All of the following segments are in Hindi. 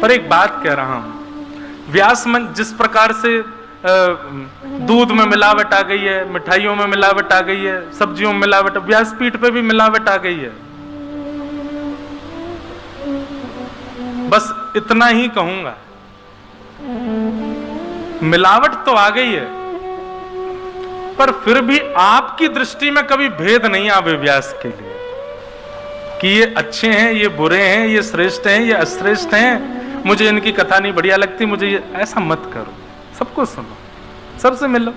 और एक बात कह रहा हूं, व्यास मंच जिस प्रकार से दूध में मिलावट आ गई है, मिठाइयों में मिलावट आ गई है, सब्जियों में मिलावट, व्यासपीठ पे भी मिलावट आ गई है। बस इतना ही कहूंगा, मिलावट तो आ गई है, पर फिर भी आपकी दृष्टि में कभी भेद नहीं आवे व्यास के लिए कि ये अच्छे हैं, ये बुरे हैं, ये श्रेष्ठ हैं, ये अश्रेष्ठ हैं, मुझे इनकी कथा नहीं बढ़िया लगती, मुझे ये, ऐसा मत करो। सबको सुनो, सबसे मिलो।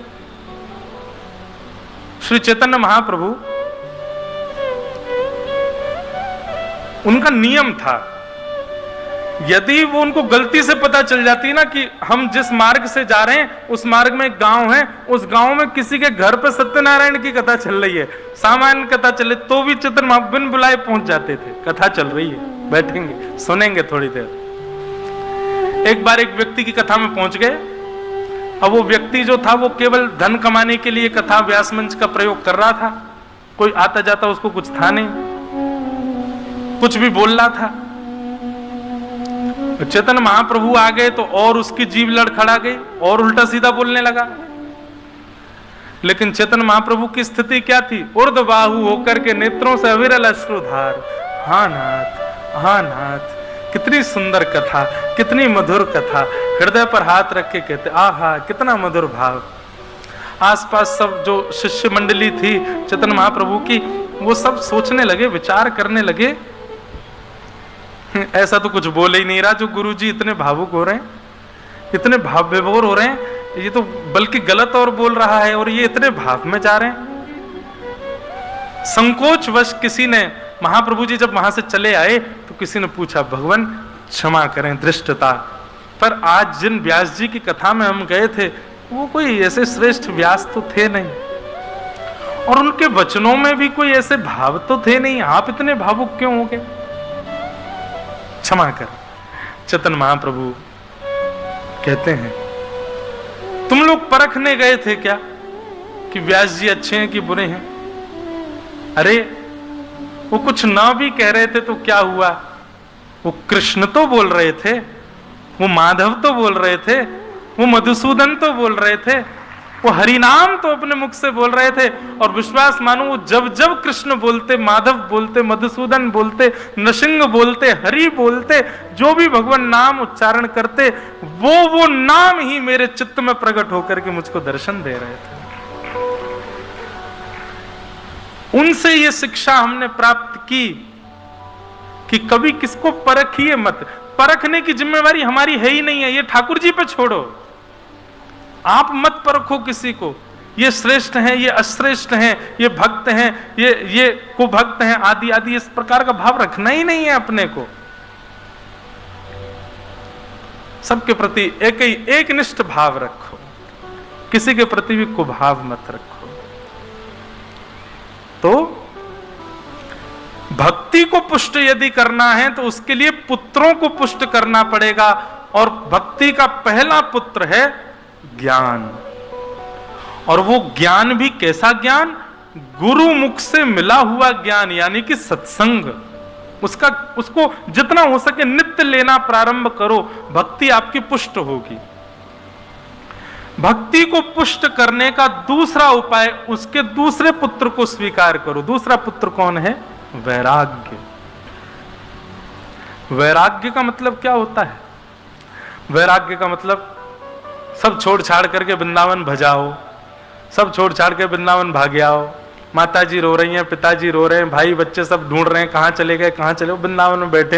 श्री चैतन्य महाप्रभु, उनका नियम था, यदि वो उनको गलती से पता चल जाती ना कि हम जिस मार्ग से जा रहे हैं उस मार्ग में एक गांव है, उस गांव में किसी के घर पर सत्यनारायण की कथा चल रही है, सामान्य कथा चले तो भी चैतन्य महाप्रभु बिन बुलाए पहुंच जाते थे। कथा चल रही है, बैठेंगे, सुनेंगे थोड़ी देर। एक बार एक व्यक्ति की कथा में पहुंच गए। अब वो व्यक्ति जो था वो केवल धन कमाने के लिए कथा व्यास मंच का प्रयोग कर रहा था। कोई आता जाता उसको कुछ था नहीं, कुछ भी बोल रहा था। चैतन्य महाप्रभु आ गए तो और उसकी जीभ लड़खड़ा गई और उल्टा सीधा बोलने लगा। लेकिन चैतन्य महाप्रभु की स्थिति क्या थी? ऊर्ध्वबाहु होकर के नेत्रों से अविरल अश्रुधार, हाँ नाथ, हाँ नाथ, कितनी सुंदर कथा, कितनी मधुर कथा। हृदय पर हाथ रख के कहते, आहा कितना मधुर भाव। आसपास सब जो शिष्य मंडली थी चैतन्य महाप्रभु की, वो सब सोचने लगे, विचार करने लगे, ऐसा तो कुछ बोल ही नहीं रहा जो गुरुजी इतने भावुक हो रहे हैं, इतने भाव विभोर हो रहे हैं, ये तो बल्कि गलत और बोल रहा है और ये इतने भाव में जा रहे हैं। संकोचवश किसी ने, महाप्रभु जी जब वहां से चले आए तो किसी ने पूछा, भगवान क्षमा करें दृष्टता, पर आज जिन व्यास जी की कथा में हम गए थे वो कोई ऐसे श्रेष्ठ व्यास तो थे नहीं, और उनके वचनों में भी कोई ऐसे भाव तो थे नहीं, आप इतने भावुक क्यों हो गए? क्षमा कर। चैतन्य महाप्रभु कहते हैं, तुम लोग परखने गए थे क्या कि व्यास जी अच्छे हैं कि बुरे हैं? अरे वो कुछ ना भी कह रहे थे तो क्या हुआ? वो कृष्ण तो बोल रहे थे, वो माधव तो बोल रहे थे, वो मधुसूदन तो बोल रहे थे, वो हरिनाम तो अपने मुख से बोल रहे थे। और विश्वास मानो वो जब जब कृष्ण बोलते, माधव बोलते, मधुसूदन बोलते, नृसिंह बोलते, हरि बोलते, जो भी भगवान नाम उच्चारण करते, वो नाम ही मेरे चित्त में प्रकट होकर के मुझको दर्शन दे रहे थे। उनसे ये शिक्षा हमने प्राप्त की कि कभी किसको परखिए मत। परखने की जिम्मेवारी हमारी है ही नहीं है, ये ठाकुर जी पे छोड़ो। आप मत परखो किसी को, ये श्रेष्ठ हैं, ये अश्रेष्ठ हैं, ये भक्त हैं, ये कुभक्त हैं, आदि आदि, इस प्रकार का भाव रखना ही नहीं है अपने को। सबके प्रति एक निष्ठ भाव रखो, किसी के प्रति भी कुभाव मत रखो। तो भक्ति को पुष्ट यदि करना है तो उसके लिए पुत्रों को पुष्ट करना पड़ेगा, और भक्ति का पहला पुत्र है ज्ञान। और वो ज्ञान भी कैसा ज्ञान? गुरु मुख से मिला हुआ ज्ञान, यानी कि सत्संग। उसको जितना हो सके नित्य लेना प्रारंभ करो, भक्ति आपकी पुष्ट होगी। भक्ति को पुष्ट करने का दूसरा उपाय, उसके दूसरे पुत्र को स्वीकार करो। दूसरा पुत्र कौन है? वैराग्य। वैराग्य का मतलब क्या होता है? वैराग्य का मतलब सब छोड़ छाड़ करके वृंदावन भजाओ, सब छोड़ छाड़ के वृंदावन भाग आओ। माताजी रो रही हैं, पिताजी रो रहे हैं, भाई बच्चे सब ढूंढ रहे हैं, कहां चले गए, कहां चले, वृंदावन में बैठे।